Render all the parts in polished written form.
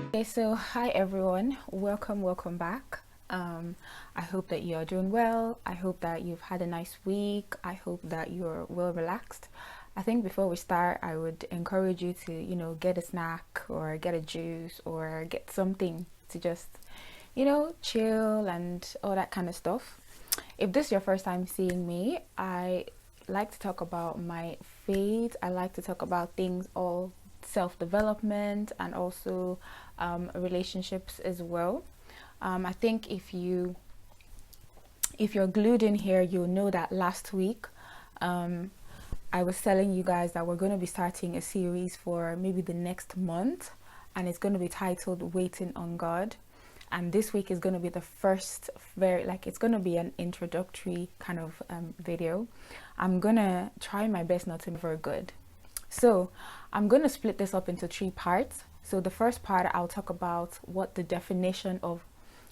Okay, so hi everyone, welcome back. I hope that you're doing well. I hope that you've had a nice week. I hope that you're well relaxed. I think before we start, I would encourage you to, get a snack or get a juice or get something to just, chill and all that kind of stuff. If this is your first time seeing me, I like to talk about my faith. I like to talk about things all self-development and also relationships as well. I think if you're glued in here, you'll know that last week um, I was telling you guys that we're going to be starting a series for maybe the next month, and it's going to be titled Waiting on God. And this week is going to be the first it's going to be an introductory kind of video. I'm going to try my best not to be very good. So I'm going to split this up into 3 parts. So the first part, I'll talk about what the definition of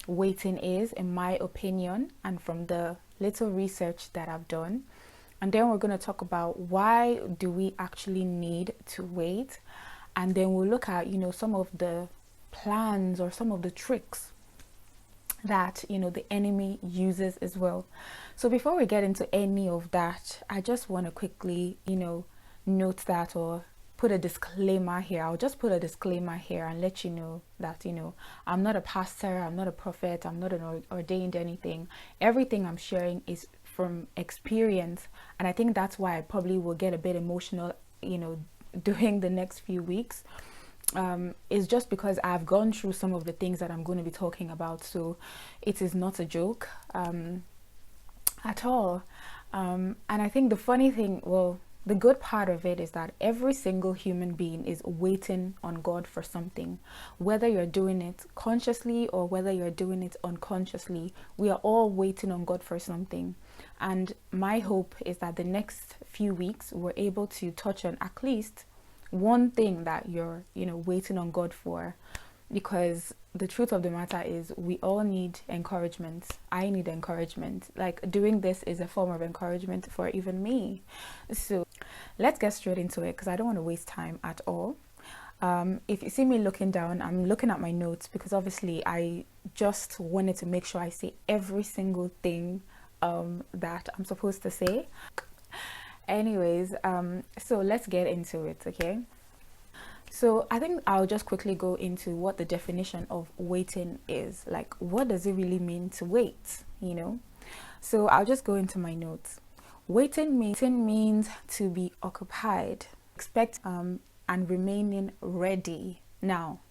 waiting is, in my opinion, and from the little research that I've done. And then we're going to talk about why do we actually need to wait. And then we'll look at, some of the plans or some of the tricks that the enemy uses as well. So before we get into any of that, I just want to quickly note that, or put a disclaimer here. I'll just put a disclaimer here and let you know that I'm not a pastor, I'm not a prophet, I'm not an ordained anything. Everything I'm sharing is from experience, and I think that's why I probably will get a bit emotional during the next few weeks. Is just because I've gone through some of the things that I'm going to be talking about, so it is not a joke at all. And I think the funny thing, the good part of it is that every single human being is waiting on God for something. Whether you're doing it consciously or whether you're doing it unconsciously, we are all waiting on God for something. And my hope is that the next few weeks we're able to touch on at least one thing that you're waiting on God for, because the truth of the matter is we all need encouragement. I need encouragement. Like, doing this is a form of encouragement for even me. So let's get straight into it, because I don't want to waste time at all. If you see me looking down, I'm looking at my notes because obviously I just wanted to make sure I say every single thing that I'm supposed to say. Anyways, so let's get into it, okay? So I think I'll just quickly go into what the definition of waiting is. Like, what does it really mean to wait, So I'll just go into my notes. Waiting means to be occupied, expect and remaining ready. Now,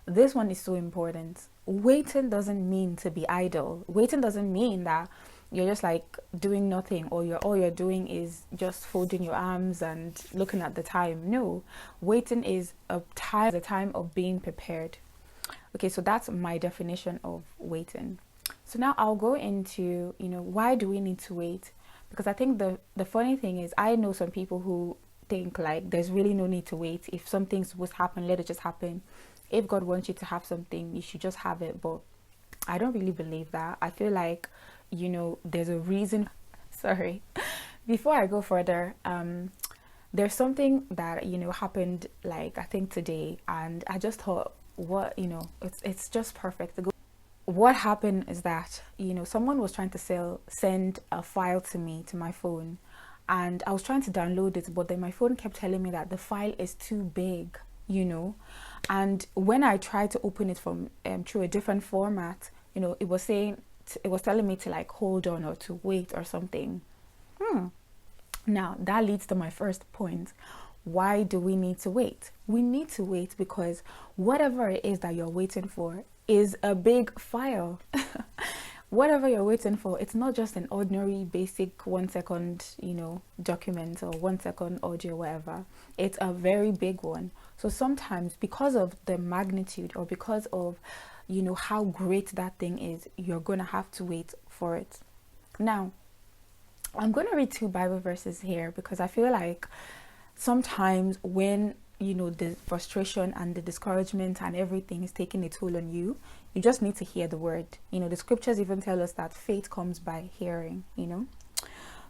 this one is so important. Waiting doesn't mean to be idle. Waiting doesn't mean that you're just like doing nothing, or all you're doing is just folding your arms and looking at the time. No, waiting is a time of being prepared. Okay, so that's my definition of waiting. So now I'll go into why do we need to wait? Because I think the funny thing is, I know some people who think like there's really no need to wait. If something's supposed to happen, let it just happen. If God wants you to have something, you should just have it. But I don't really believe that. I feel like there's a reason. Sorry, before I go further, there's something that happened, like I think today, and I just thought, it's just perfect. What happened is that someone was trying to send a file to me, to my phone, and I was trying to download it, but then my phone kept telling me that the file is too big, and when I tried to open it from through a different format, it was telling me to like hold on or to wait or something. Now that leads to my first point. Why do we need to wait? We need to wait because whatever it is that you're waiting for is a big file. Whatever you're waiting for, it's not just an ordinary basic 1-second document or 1-second audio, whatever. It's a very big one. So sometimes, because of the magnitude or because of how great that thing is, you're going to have to wait for it. Now, I'm going to read 2 Bible verses here because I feel like sometimes when the frustration and the discouragement and everything is taking a toll on you, you just need to hear the word. The scriptures even tell us that faith comes by hearing.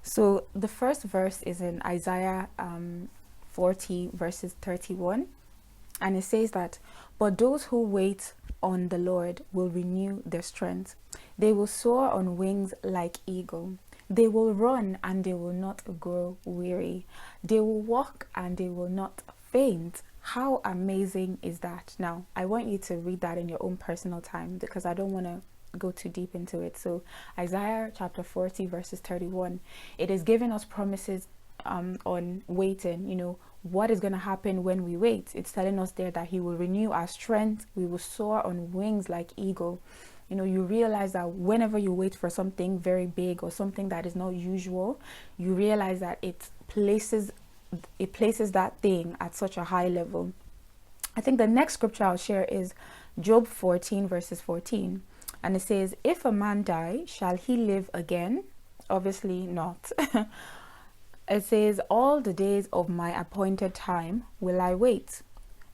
So the first verse is in Isaiah 40 verses 31. And it says that, but those who wait on the Lord will renew their strength. They will soar on wings like eagle. They will run and they will not grow weary. They will walk and they will not faint. How amazing is that? Now, I want you to read that in your own personal time because I don't want to go too deep into it. So Isaiah chapter 40 verses 31, it is giving us promises on waiting. You know, what is going to happen when we wait? It's telling us there that he will renew our strength. We will soar on wings like eagle. You know, you realize that whenever you wait for something very big or something that is not usual, you realize that it places that thing at such a high level. I think the next scripture I'll share is Job 14 verses 14. And it says, if a man die, shall he live again? Obviously not. It says, all the days of my appointed time will I wait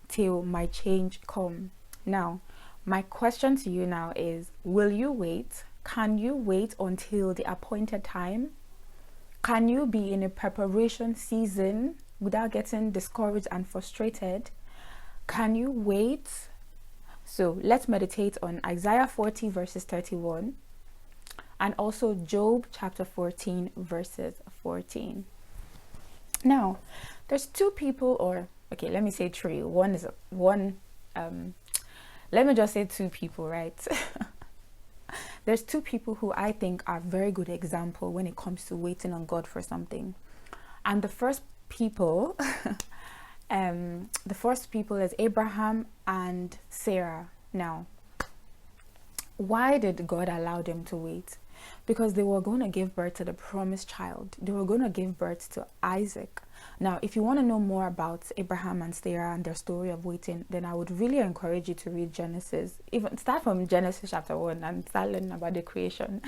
till my change come. Now, my question to you now is, will you wait? Can you wait until the appointed time? Can you be in a preparation season without getting discouraged and frustrated? Can you wait? So let's meditate on Isaiah 40 verses 31 and also Job chapter 14 verses 14. Now, there's two people, or okay, let me say three. Let me just say two people, right? There's two people who I think are very good example when it comes to waiting on God for something. And the first people, is Abraham and Sarah. Now, why did God allow them to wait? Because they were going to give birth to the promised child. They were going to give birth to Isaac. Now, if you want to know more about Abraham and Sarah and their story of waiting, then I would really encourage you to read Genesis. Even start from Genesis chapter 1 and start learning about the creation.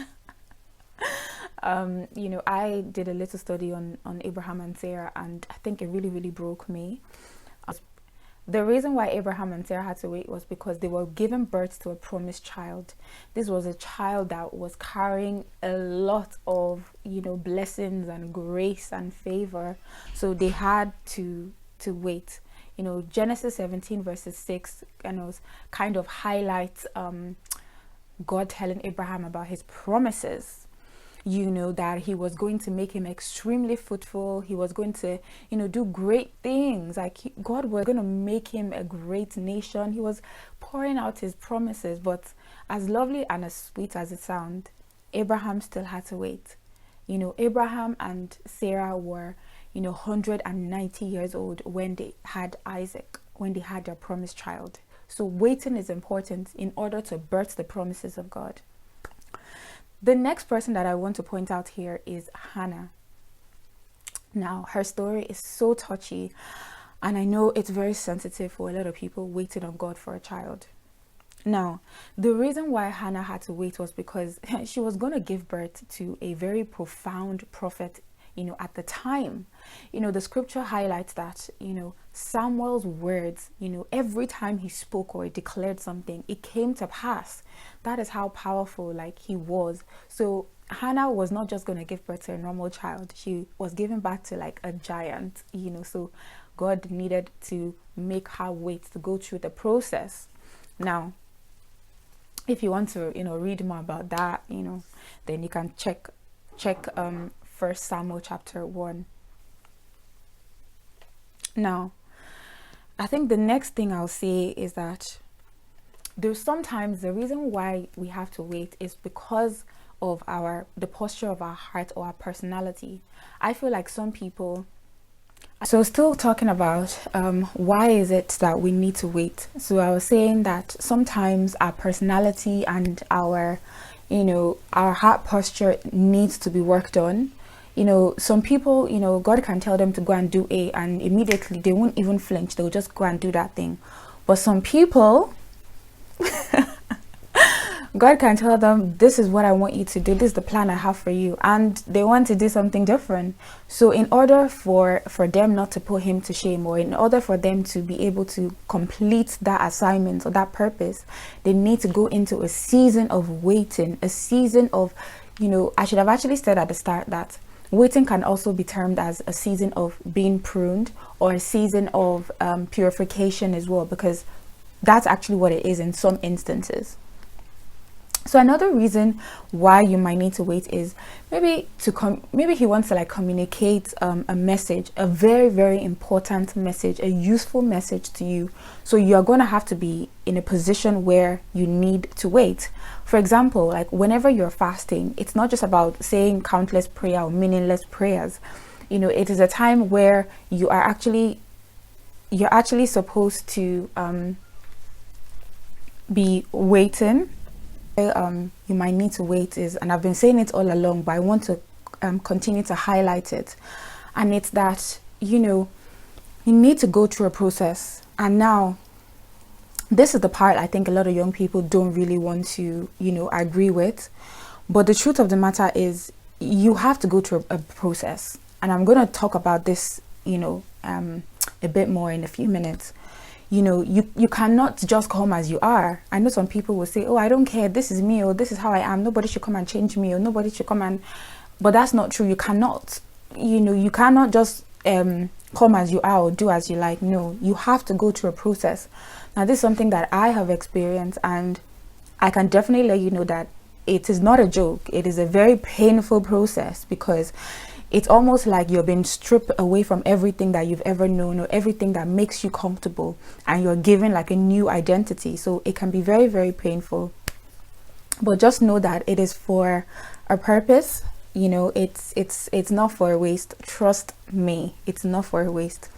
You know, I did a little study on Abraham and Sarah, and I think it really, really broke me. The reason why Abraham and Sarah had to wait was because they were giving birth to a promised child. This was a child that was carrying a lot of, you know, blessings and grace and favor. So they had to wait. You know, Genesis 17 verses 6 kind of highlights God telling Abraham about his promises. You know, that he was going to make him extremely fruitful. He was going to, you know, do great things. Like God was going to make him a great nation. He was pouring out his promises. But as lovely and as sweet as it sounds, Abraham still had to wait. You know, Abraham and Sarah were, you know, 190 years old when they had Isaac, when they had their promised child. So waiting is important in order to birth the promises of God. The next person that I want to point out here is Hannah. Now, her story is so touchy, and I know it's very sensitive for a lot of people waiting on God for a child. Now, the reason why Hannah had to wait was because she was going to give birth to a very profound prophet, you know, at the time. You know, the scripture highlights that, you know, Samuel's words, you know, every time he spoke or declared something, it came to pass. That is how powerful, like, he was. So Hannah was not just going to give birth to a normal child. She was giving birth to like a giant, you know, so God needed to make her wait to go through the process. Now, if you want to, you know, read more about that, you know, then you can check 1 Samuel chapter 1. Now, I think the next thing I'll say is that there's sometimes the reason why we have to wait is because of the posture of our heart or our personality. I feel like some people, so still talking about why is it that we need to wait. So I was saying that sometimes our personality and our, you know, our heart posture needs to be worked on. You know, some people, you know, God can tell them to go and do A, and immediately they won't even flinch. They'll just go and do that thing. But some people, God can tell them, this is what I want you to do. This is the plan I have for you. And they want to do something different. So in order for them not to put him to shame, or in order for them to be able to complete that assignment or that purpose, they need to go into a season of waiting, a season of, you know, I should have actually said at the start that Waiting can also be termed as a season of being pruned, or a season of purification as well, because that's actually what it is in some instances. So another reason why you might need to wait is maybe maybe he wants to like communicate a message, a very, very important message, a useful message to you. So you're going to have to be in a position where you need to wait. For example, like whenever you're fasting, it's not just about saying countless prayer or meaningless prayers. It is a time where you're actually supposed to be waiting. You might need to wait is, and I've been saying it all along, but I want to continue to highlight it, and it's that you need to go through a process. And now this is the part I think a lot of young people don't really want to agree with, but the truth of the matter is you have to go through a process, and I'm going to talk about this a bit more in a few minutes. You cannot just come as you are. I know some people will say, oh, I don't care, this is me, or this is how I am, nobody should come and change me, or nobody should come and, but that's not true. You cannot, you cannot just come as you are or do as you like. No, you have to go through a process. Now, this is something that I have experienced, and I can definitely let you know that it is not a joke. It is a very painful process, because it's almost like you're being stripped away from everything that you've ever known, or everything that makes you comfortable, and you're given like a new identity. So it can be very, very painful, but just know that it is for a purpose. It's not for a waste. Trust me, it's not for a waste.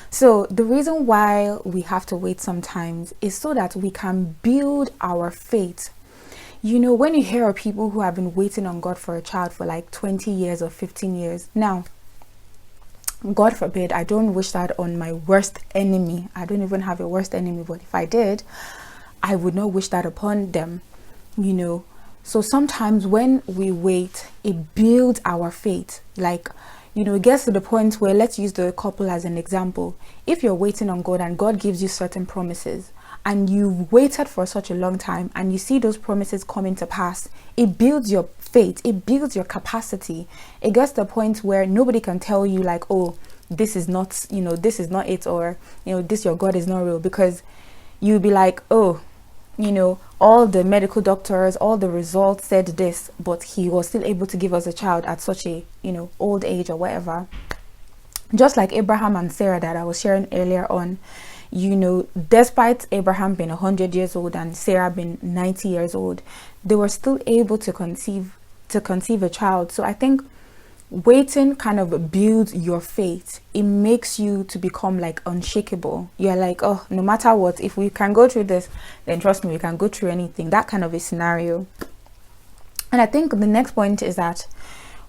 So the reason why we have to wait sometimes is so that we can build our faith. When you hear of people who have been waiting on God for a child for like 20 years or 15 years, now, God forbid, I don't wish that on my worst enemy. I don't even have a worst enemy, but if I did, I would not wish that upon them, So sometimes when we wait, it builds our faith. Like, it gets to the point where, let's use the couple as an example. If you're waiting on God and God gives you certain promises, and you've waited for such a long time, and you see those promises coming to pass, it builds your faith, it builds your capacity. It gets to the point where nobody can tell you like, oh, this is not, this is not it, or, this your God is not real, because you'll be like, oh, all the medical doctors, all the results said this, but he was still able to give us a child at such a, old age or whatever. Just like Abraham and Sarah that I was sharing earlier on, despite Abraham being 100 years old and Sarah being 90 years old, they were still able to conceive a child. So I think waiting kind of builds your faith. It makes you to become like unshakable. You're like, oh, no matter what, if we can go through this, then trust me, we can go through anything. That kind of a scenario. And I think the next point is that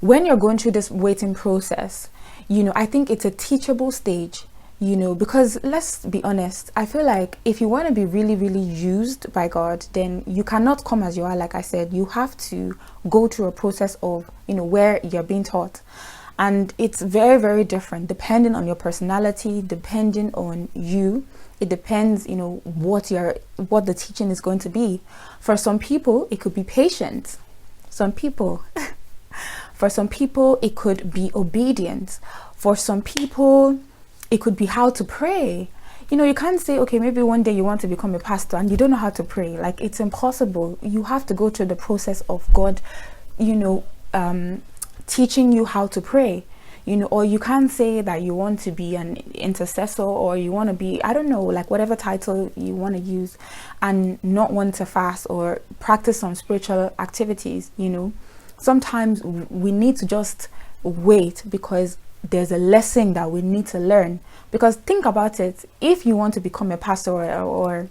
when you're going through this waiting process, I think it's a teachable stage. Because let's be honest, I feel like if you want to be really, really used by God, then you cannot come as you are. Like I said, you have to go through a process of, where you're being taught. And it's very, very different depending on your personality, depending on you. It depends, what the teaching is going to be. For some people, it could be patience. For some people, it could be obedience. For some people, it could be how to pray. You can't say, okay, maybe one day you want to become a pastor and you don't know how to pray. Like, it's impossible. You have to go through the process of God, teaching you how to pray. Or you can't say that you want to be an intercessor, or you want to be, I don't know, like whatever title you want to use, and not want to fast or practice some spiritual activities. Sometimes we need to just wait, because there's a lesson that we need to learn. Because think about it, if you want to become a pastor or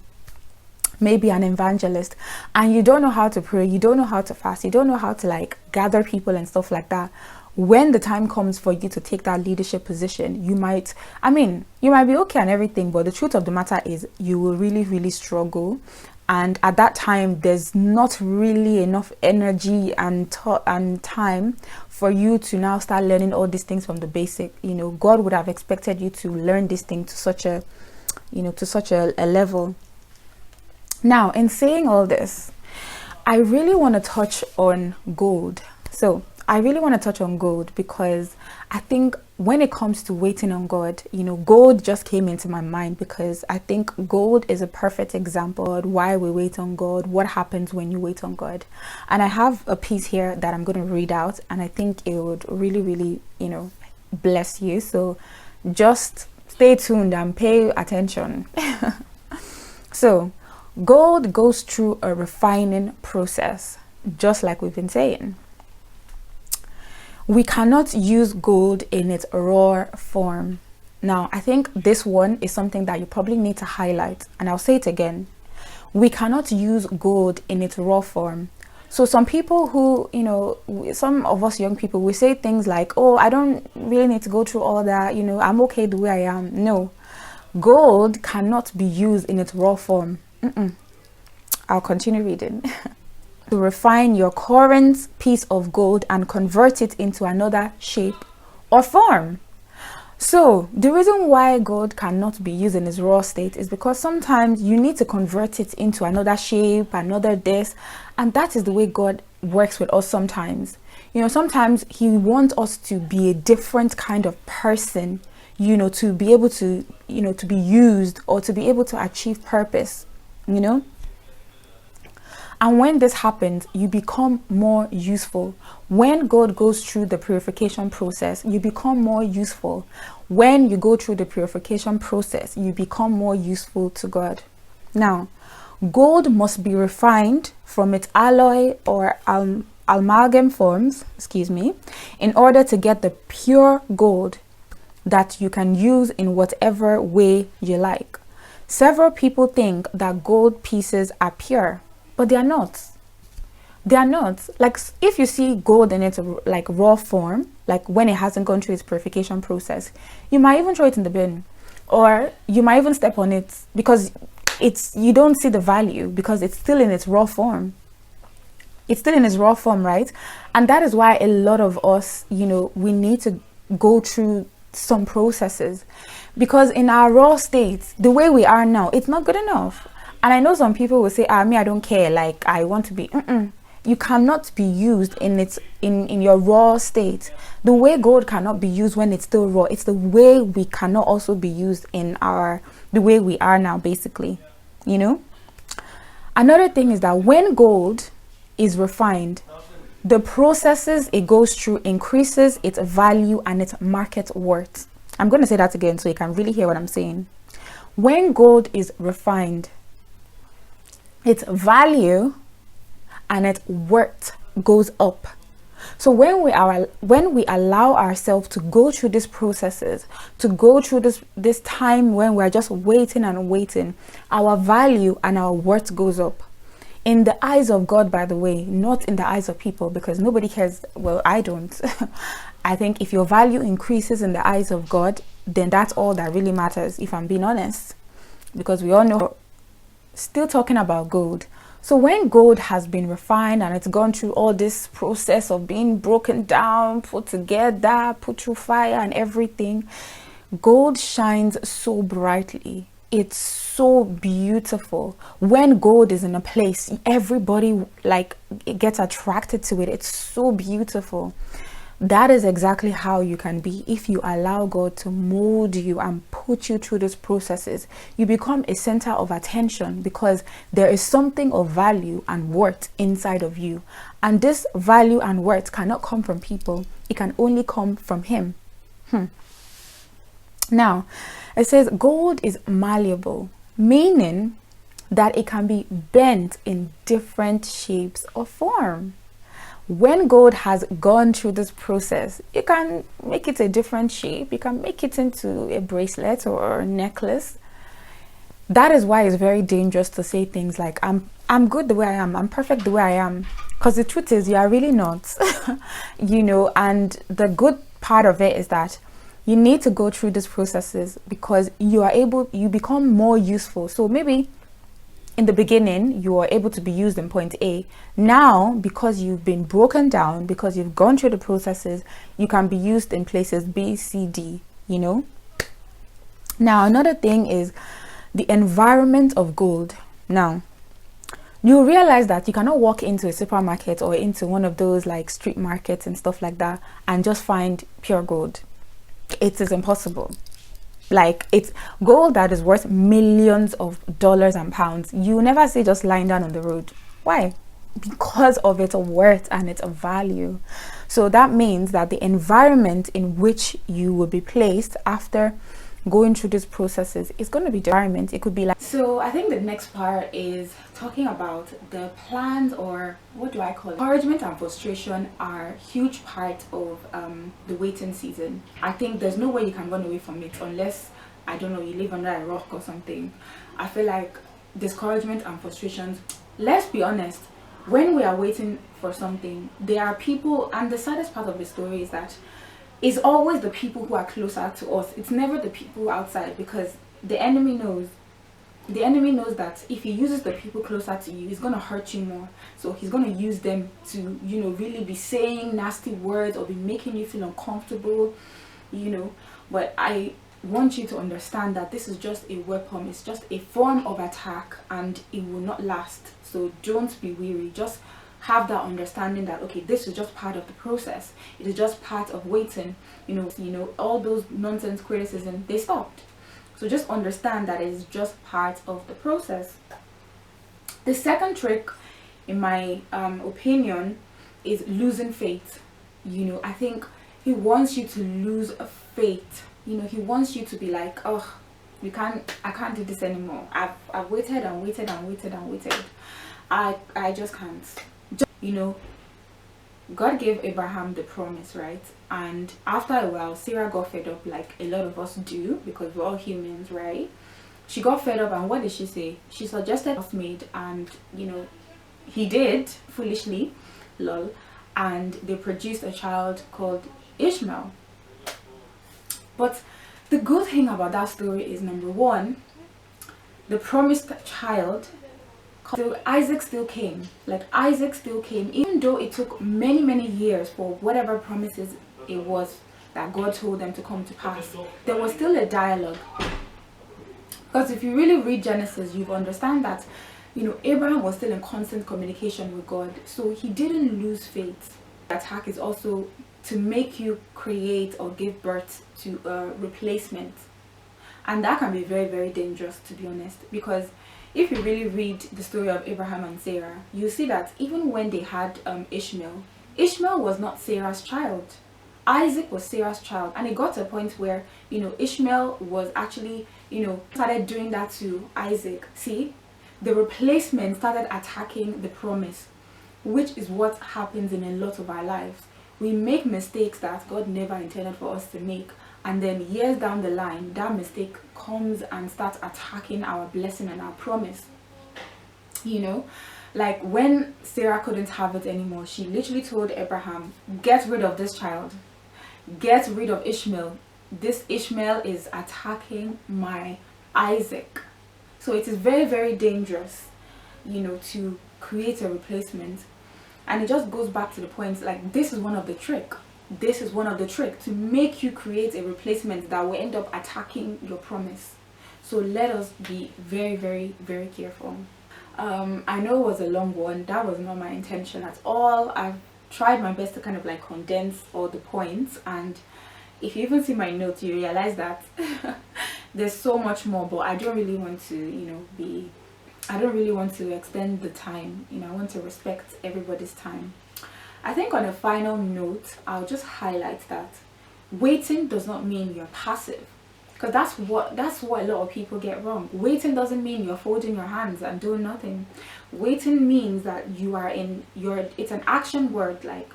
maybe an evangelist, and you don't know how to pray, you don't know how to fast, you don't know how to like gather people and stuff like that, when the time comes for you to take that leadership position, you might be okay and everything, but the truth of the matter is you will really, really struggle. And at that time, there's not really enough energy and time for you to now start learning all these things from the basic. God would have expected you to learn this thing to such a level. Now, in saying all this, I really want to touch on gold. So I really want to touch on gold, because I think when it comes to waiting on God, gold just came into my mind, because I think gold is a perfect example of why we wait on God, what happens when you wait on God. And I have a piece here that I'm going to read out, and I think it would really, really, bless you. So just stay tuned and pay attention. So, gold goes through a refining process, just like we've been saying. We cannot use gold in its raw form. Now, I think this one is something that you probably need to highlight, and I'll say it again. We cannot use gold in its raw form. So some people who, some of us young people, we say things like, oh, I don't really need to go through all that, I'm okay the way I am. No, gold cannot be used in its raw form. I'll continue reading. To refine your current piece of gold and convert it into another shape or form. So the reason why gold cannot be used in its raw state is because sometimes you need to convert it into another shape, another this, and that is the way God works with us sometimes. Sometimes he wants us to be a different kind of person, to be able to, to be used or to be able to achieve purpose, And when this happens, you become more useful. When God goes through the purification process, you become more useful. When you go through the purification process, you become more useful to God. Now, gold must be refined from its alloy or amalgam forms, in order to get the pure gold that you can use in whatever way you like. Several people think that gold pieces are pure, but they are not. They are not. Like, if you see gold in its like raw form, like when it hasn't gone through its purification process, you might even throw it in the bin, or you might even step on it, because you don't see the value, because it's still in its raw form. It's still in its raw form, right? And that is why a lot of us, we need to go through some processes, because in our raw state, the way we are now, it's not good enough. And I know some people will say, me, I don't care, like I want to be. You cannot be used in your raw state. The way gold cannot be used when it's still raw, it's the way we cannot also be used in the way we are now, basically. Another thing is that when gold is refined, the processes it goes through increases its value and its market worth. I'm going to say that again so you can really hear what I'm saying. When gold is refined, its value and its worth goes up. So when we allow ourselves to go through these processes, to go through this time when we're just waiting and waiting, our value and our worth goes up. In the eyes of God, by the way, not in the eyes of people, because nobody cares. Well, I don't. I think if your value increases in the eyes of God, then that's all that really matters, if I'm being honest. Because we all know, still talking about gold. So when gold has been refined and it's gone through all this process of being broken down, put together, put through fire and everything, gold shines so brightly. It's so beautiful. When gold is in a place, everybody gets attracted to it. It's so beautiful. That is exactly how you can be if you allow God to mold you and put you through these processes. You become a center of attention because there is something of value and worth inside of you. And this value and worth cannot come from people. It can only come from Him. Now, it says gold is malleable, meaning that it can be bent in different shapes or form. When gold has gone through this process, you can make it a different shape. You can make it into a bracelet or a necklace. That is why it's very dangerous to say things like, I'm good the way I am, I'm perfect the way I am. Because the truth is, you are really not. And the good part of it is that you need to go through these processes because you become more useful. So maybe in the beginning, you are able to be used in point A. Now, because you've been broken down, because you've gone through the processes, you can be used in places B, C, D, Now, another thing is the environment of gold. Now, you realize that you cannot walk into a supermarket or into one of those like street markets and stuff like that and just find pure gold. It is impossible. Like, it's gold that is worth millions of dollars and pounds. You never see just lying down on the road. Why? Because of its worth and its value. So that means that the environment in which you will be placed after going through these processes is going to be environment. It could be like, so I think the next part is talking about the plans, or what do I call it? Encouragement and frustration are huge part of the waiting season. I think there's no way you can run away from it unless, I don't know, you live under a rock or something. I feel like discouragement and frustrations, let's be honest, when we are waiting for something, there are people, and the saddest part of the story is that it's always the people who are closer to us. It's never the people outside, because the enemy knows that if he uses the people closer to you, he's going to hurt you more. So he's going to use them to, you know, really be saying nasty words or be making you feel uncomfortable, you know. But I want you to understand that this is just a weapon. It's just a form of attack, and it will not last. So don't be weary. Just have that understanding that, okay, this is just part of the process. It is just part of waiting. You know, all those nonsense criticism, they stopped. So just understand that it is just part of the process. The second trick, in my opinion, is losing faith. You know, I think he wants you to lose faith. You know, he wants you to be like, oh, I can't do this anymore. I've waited and waited and waited and waited. I just can't. You know, God gave Abraham the promise, right? And after a while, Sarah got fed up, like a lot of us do, because we're all humans, right? She got fed up, and what did she say? She suggested a maid, and you know, he did, foolishly, lol, and they produced a child called Ishmael. But the good thing about that story is, number one, the promised child, so Isaac still came. Like, Isaac still came, even though it took many years for whatever promises it was that God told them to come to pass. There was still a dialogue, because if you really read Genesis, you understand that, you know, Abraham was still in constant communication with God, so he didn't lose faith. The attack is also to make you create or give birth to a replacement, and that can be very dangerous, to be honest, because if you really read the story of Abraham and Sarah, you see that even when they had Ishmael was not Sarah's child. Isaac was Sarah's child, and it got to a point where, you know, Ishmael was actually, you know, started doing that to Isaac. See, the replacement started attacking the promise, which is what happens in a lot of our lives. We make mistakes that God never intended for us to make, and then years down the line, that mistake comes and starts attacking our blessing and our promise. You know, like when Sarah couldn't have it anymore, she literally told Abraham, get rid of this child, get rid of Ishmael. This Ishmael is attacking my Isaac. So it is very dangerous, you know, to create a replacement. And it just goes back to the point, like, this is one of the tricks to make you create a replacement that will end up attacking your promise. So let us be very careful. I know it was a long one. That was not my intention at all. I've tried my best to kind of like condense all the points, and if you even see my notes, you realize that there's so much more, but I don't really want to, you know, I don't really want to extend the time. You know, I want to respect everybody's time. I think on a final note, I'll just highlight that waiting does not mean you're passive, because that's what a lot of people get wrong. Waiting doesn't mean you're folding your hands and doing nothing. Waiting means that it's an action word, like,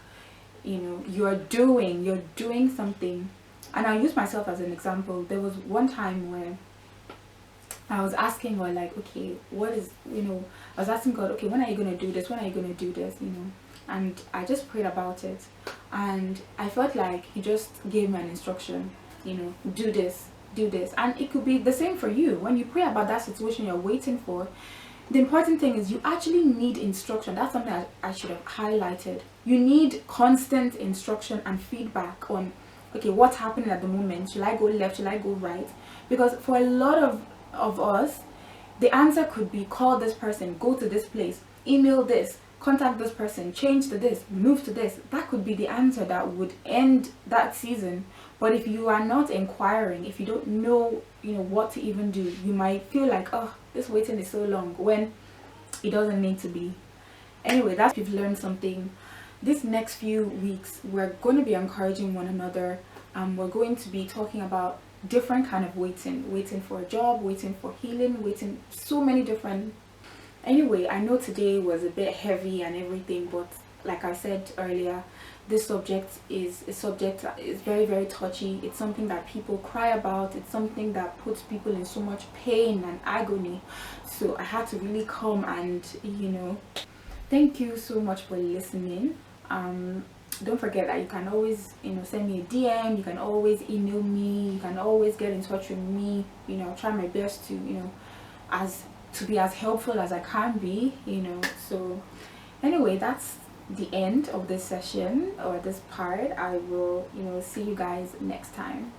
you know, you're doing something. And I'll use myself as an example. There was one time where I was asking God, like, okay, what is, you know, I was asking God, okay, when are you going to do this? When are you going to do this? You know, and I just prayed about it, and I felt like he just gave me an instruction, you know, do this. And it could be the same for you. When you pray about that situation you're waiting for, the important thing is you actually need instruction. That's something I should have highlighted. You need constant instruction and feedback on, okay, what's happening at the moment. Should I go left? Should I go right? Because for a lot of us, the answer could be, call this person, go to this place. email this, contact this person, change to this, move to this. That could be the answer that would end that season. But if you are not inquiring, if you don't know, what to even do, you might feel like, oh, this waiting is so long, when it doesn't need to be. Anyway, that's if you've learned something. This next few weeks, we're going to be encouraging one another. We're going to be talking about different kind of waiting for a job, waiting for healing, waiting, so many different. Anyway, I know today was a bit heavy and everything, but like I said earlier, this subject is a subject that is very, very touchy. It's something that people cry about. It's something that puts people in so much pain and agony. So I had to really come and, thank you so much for listening. Don't forget that you can always, send me a DM. You can always email me. You can always get in touch with me. Try my best to, to be as helpful as I can be. So anyway, that's the end of this session, or this part. I will, see you guys next time.